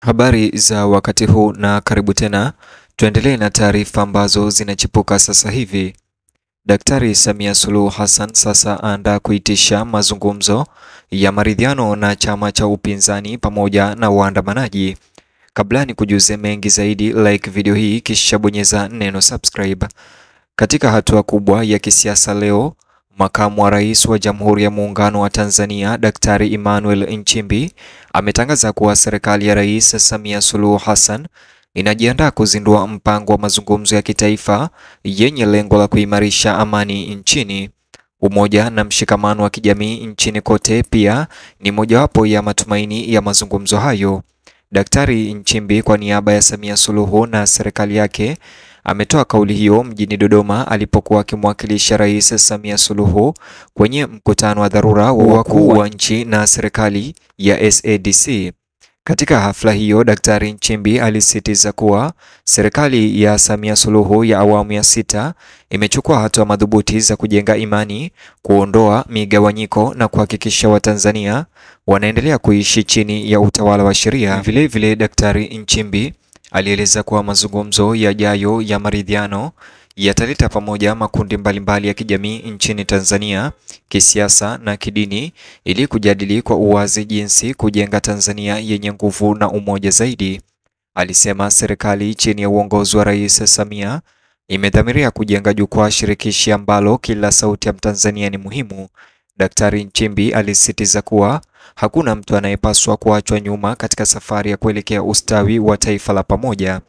Habari za wakati huu na karibu tena. Tuendelee na taarifa ambazo zinachipuka sasa hivi. Daktari Samia Suluhu Hassan sasa aanda kuitisha mazungumzo ya maridhiano na chama cha upinzani pamoja na waandamanaji. Kabla ni kujuze mengi zaidi, like video hii kisha bonyeza neno subscribe. Katika hatua kubwa ya kisiasa leo, Makamu wa Rais wa Jamhuri ya Muungano wa Tanzania, Daktari Emmanuel Nchimbi ametangaza kuwa serikali ya Rais Samia Suluhu Hassan inajiandaa kuzindua mpango wa mazungumzo ya kitaifa yenye lengo la kuimarisha amani nchini. Umoja na mshikamano wa kijamii nchini kote pia ni mojawapo ya matumaini ya mazungumzo hayo. Daktari Nchimbi kwa niaba ya Samia Suluhu na serikali yake ametoa kauli hiyo mjini Dodoma alipokuwa akimwakilisha Rais Samia Suluhu kwenye mkutano wa dharura wa wakuu wa nchi na serikali ya SADC. Katika hafla hiyo, Daktari Nchimbi alisisitiza kuwa serikali ya Samia Suluhu ya awamu ya 6 imechukua hatua madhubuti za kujenga imani, kuondoa migawanyiko na kuhakikisha Watanzania wanaendelea kuishi chini ya utawala wa sheria. Vile vile, Daktari Nchimbi alieleza kuwa mazungumzo yajayo ya maridhiano yataleta pamoja makundi mbalimbali ya kijamii nchini Tanzania, kisiasa na kidini, ili kujadili kwa uwazi jinsi kujenga Tanzania yenye nguvu na umoja zaidi. Alisema serikali chini ya uongozi wa Rais Samia imedhamiria kujenga jukwaa shirikishi ambalo kila sauti ya Mtanzania ni muhimu. Daktari Nchimbi alisisitiza kuwa hakuna mtu anayepaswa kuachwa nyuma katika safari ya kuelekea ustawi wa taifa la pamoja.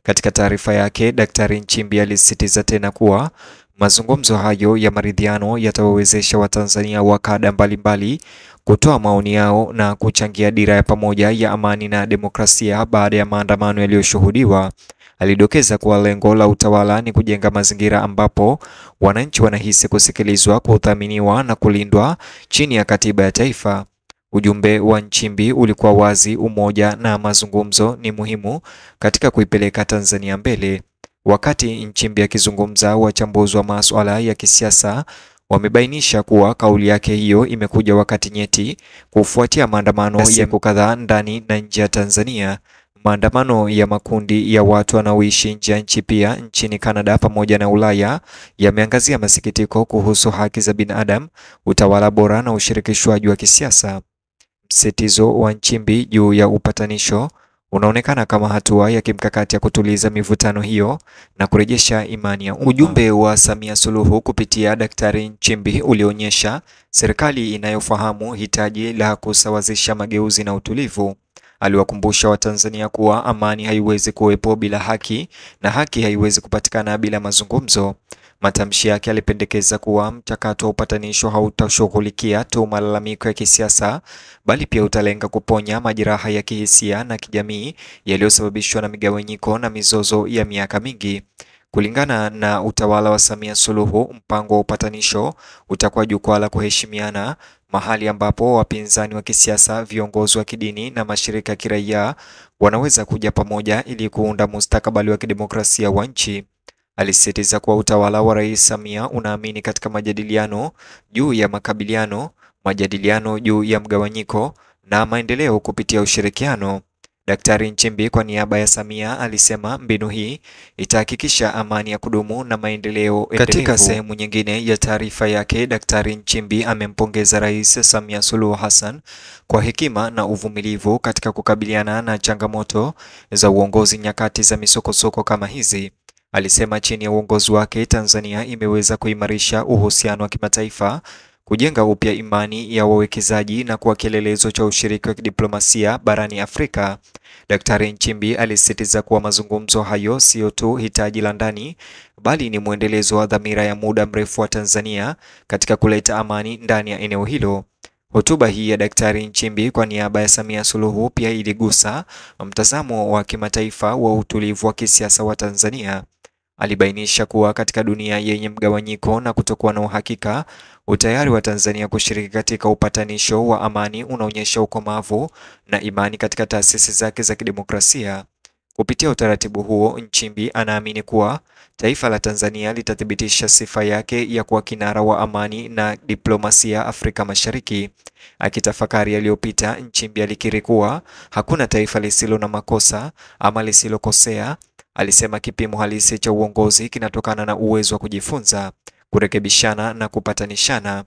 Katika taarifa yake, Daktari Nchimbi alisisitiza tena kuwa mazungumzo hayo ya maridhiano yatawawezesha Watanzania wa kada mbalimbali kutoa maoni yao na kuchangia dira ya pamoja ya amani na demokrasia baada ya maandamano yaliyoshuhudiwa. Alidokeza kuwa lengo la utawala ni kujenga mazingira ambapo wananchi wanahisi kusikilizwa, kuthaminiwa na kulindwa chini ya katiba ya taifa. Ujumbe wa Nchimbi ulikuwa wazi: umoja na mazungumzo ni muhimu katika kuipeleka Tanzania mbele. Wakati Nchimbi akizungumza, wachambuzi wa masuala ya kisiasa wamebainisha kuwa kauli yake hiyo imekuja wakati nyeti kufuatia maandamano ya siku kadhaa ndani na nje ya Tanzania. Maandamano ya makundi ya watu wanaoishi nje ya nchi pia nchini Canada pamoja na Ulaya yameangazia masikitiko kuhusu haki za binadamu, utawala bora na ushirikishwaji wa kisiasa. Msisitizo wa Nchimbi juu ya upatanisho unaonekana kama hatua ya kimkakati ya kutuliza mivutano hiyo na kurejesha imani ya umma. Ujumbe wa Samia Suluhu kupitia Daktari Nchimbi ulionyesha serikali inayofahamu hitaji la kusawazisha mageuzi na utulivu. Aliwakumbusha Watanzania kuwa amani haiwezi kuwepo bila haki na haki haiwezi kupatikana bila mazungumzo. Matamshi yake alipendekeza kuwa mchakato wa upatanisho hautashughulikia tu malalamiko ya kisiasa, bali pia utalenga kuponya majeraha ya kihisia na kijamii yaliyosababishwa na migawanyiko na mizozo ya miaka mingi. Kulingana na utawala wa Samia Suluhu, mpango wa upatanisho utakuwa jukwaa la kuheshimiana, mahali ambapo wapinzani wa kisiasa, viongozi wa kidini na mashirika ya kiraia wanaweza kuja pamoja ili kuunda mustakabali wa kidemokrasia wa nchi. Alisisitiza kuwa utawala wa Rais Samia unaamini katika majadiliano juu ya makabiliano, majadiliano juu ya mgawanyiko na maendeleo kupitia ushirikiano. Daktari Nchimbi kwa niaba ya Samia alisema mbinu hii itahakikisha amani ya kudumu na maendeleo endelevu. Katika sehemu nyingine ya taarifa yake, Daktari Nchimbi amempongeza Rais Samia Suluhu Hassan kwa hekima na uvumilivu katika kukabiliana na changamoto za uongozi nyakati za misokosoko kama hizi. Alisema chini ya uongozi wake Tanzania imeweza kuimarisha uhusiano wa kimataifa, kujenga upya imani ya wawekezaji na kuwa kielelezo cha ushiriki wa kidiplomasia barani Afrika. Daktari Nchimbi alisisitiza kuwa mazungumzo hayo sio tu hitaji la ndani, bali ni mwendelezo wa dhamira ya muda mrefu wa Tanzania katika kuleta amani ndani ya eneo hilo. Hotuba hii ya Daktari Nchimbi kwa niaba ya Samia Suluhu pia iligusa mtazamo wa kimataifa wa utulivu wa kisiasa wa Tanzania. Alibainisha kuwa katika dunia yenye mgawanyiko na kutokuwa na uhakika, utayari wa Tanzania kushiriki katika upatanisho wa amani unaonyesha ukomavu na imani katika taasisi zake za kidemokrasia. Kupitia utaratibu huo, Nchimbi anaamini kuwa taifa la Tanzania litathibitisha sifa yake ya kuwa kinara wa amani na diplomasia Afrika Mashariki. Akitafakari yaliyopita, Nchimbi alikiri kuwa hakuna taifa lisilo na makosa ama lisilokosea. Alisema kipimo halisi cha uongozi kinatokana na uwezo wa kujifunza, kurekebishana na kupatanishana.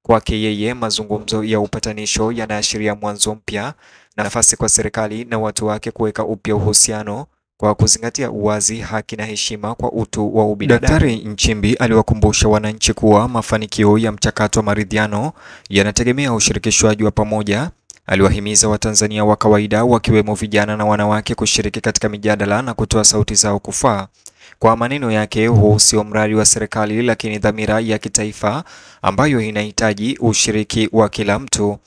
Kwake yeye, mazungumzo ya upatanisho yanaashiria mwanzo mpya, nafasi kwa serikali na watu wake kuweka upya uhusiano kwa kuzingatia uwazi, haki na heshima kwa utu wa ubinadamu. Daktari Nchimbi aliwakumbusha wananchi kuwa mafanikio ya mchakato wa maridhiano yanategemea ushirikishwaji wa pamoja. Aliwahimiza Watanzania wa kawaida wakiwemo vijana na wanawake kushiriki katika mijadala na kutoa sauti zao kufaa. Kwa maneno yake, huu sio mradi wa serikali lakini dhamira ya kitaifa ambayo inahitaji ushiriki wa kila mtu.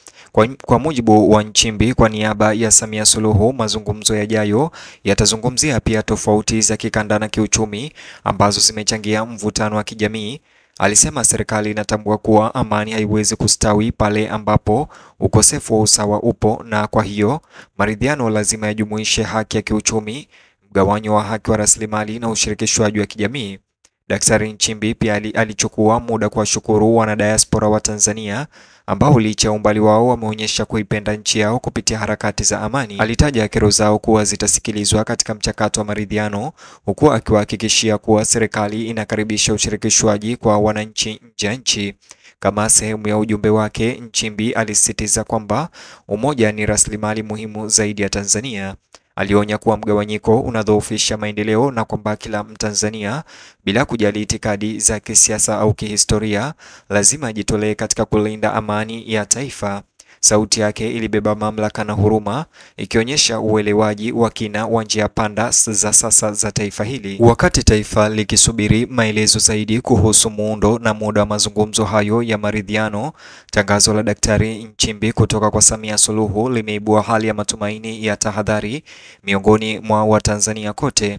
Kwa mujibu wa Nchimbi, kwa niaba ya Samia Suluhu, mazungumzo yajayo yatazungumzia pia tofauti za kikanda na kiuchumi ambazo zimechangia mvutano wa kijamii. Alisema serikali inatambua kuwa amani haiwezi kustawi pale ambapo ukosefu wa usawa upo, na kwa hiyo maridhiano lazima yajumuishe haki ya kiuchumi, mgawanyo wa haki wa rasilimali na ushirikishwaji wa kijamii. Daktari Nchimbi pia alichukua muda kuwashukuru wanadiaspora wa Tanzania ambao licha umbali wao wameonyesha kuipenda nchi yao kupitia harakati za amani. Alitaja kero zao kuwa zitasikilizwa katika mchakato wa maridhiano, huku akiwahakikishia kuwa serikali inakaribisha ushirikishwaji kwa wananchi nje ya nchi. Kama sehemu ya ujumbe wake, Nchimbi alisisitiza kwamba umoja ni rasilimali muhimu zaidi ya Tanzania. Alionya kuwa mgawanyiko unadhoofisha maendeleo na kwamba kila Mtanzania, bila kujali itikadi za kisiasa au kihistoria, lazima ajitolee katika kulinda amani ya taifa. Sauti yake ilibeba mamlaka na huruma, ikionyesha uelewaji wa kina wa njia panda za sasa za taifa hili. Wakati taifa likisubiri maelezo zaidi kuhusu muundo na muda wa mazungumzo hayo ya maridhiano, tangazo la Daktari Nchimbi kutoka kwa Samia Suluhu limeibua hali ya matumaini ya tahadhari miongoni mwa Watanzania kote.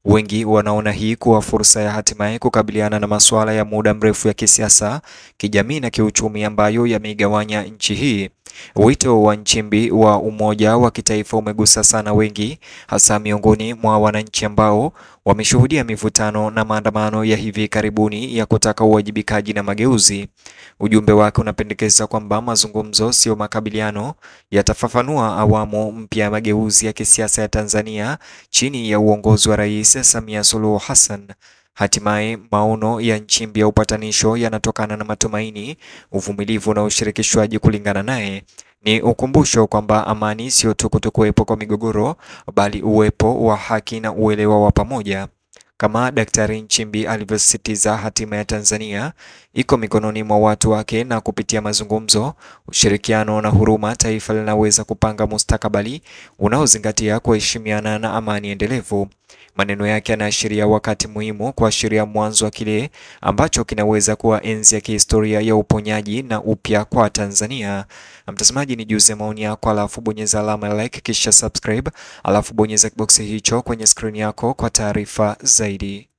Wengi wanaona hii kuwa fursa ya hatimaye kukabiliana na masuala ya muda mrefu ya kisiasa, kijamii na kiuchumi ambayo yameigawanya nchi hii. Wito wa Nchimbi wa umoja wa kitaifa umegusa sana wengi, hasa miongoni mwa wananchi ambao wameshuhudia mivutano na maandamano ya hivi karibuni ya kutaka uwajibikaji na mageuzi. Ujumbe wake unapendekeza kwamba mazungumzo sio makabiliano, yatafafanua awamu mpya ya mageuzi ya kisiasa ya Tanzania chini ya uongozi wa Rais Samia Suluhu Hassan. Hatimaye maono ya Nchimbi ya upatanisho yanatokana na matumaini, uvumilivu na ushirikishwaji. Kulingana naye, ni ukumbusho kwamba amani sio tu kutokuwepo kwa migogoro, bali uwepo wa haki na uelewa wa pamoja. Kama Daktari Nchimbi alivyosisitiza, hatima ya Tanzania iko mikononi mwa watu wake, na kupitia mazungumzo, ushirikiano na huruma, taifa linaweza kupanga mustakabali unaozingatia kuheshimiana na amani endelevu. Maneno yake yanaashiria wakati muhimu, kuashiria mwanzo wa kile ambacho kinaweza kuwa enzi ya kihistoria ya uponyaji na upya kwa Tanzania. Mtazamaji, ni juze maoni yako, alafu bonyeza alama ya like kisha subscribe, alafu bonyeza kiboksi hicho kwenye screen yako kwa taarifa zaidi.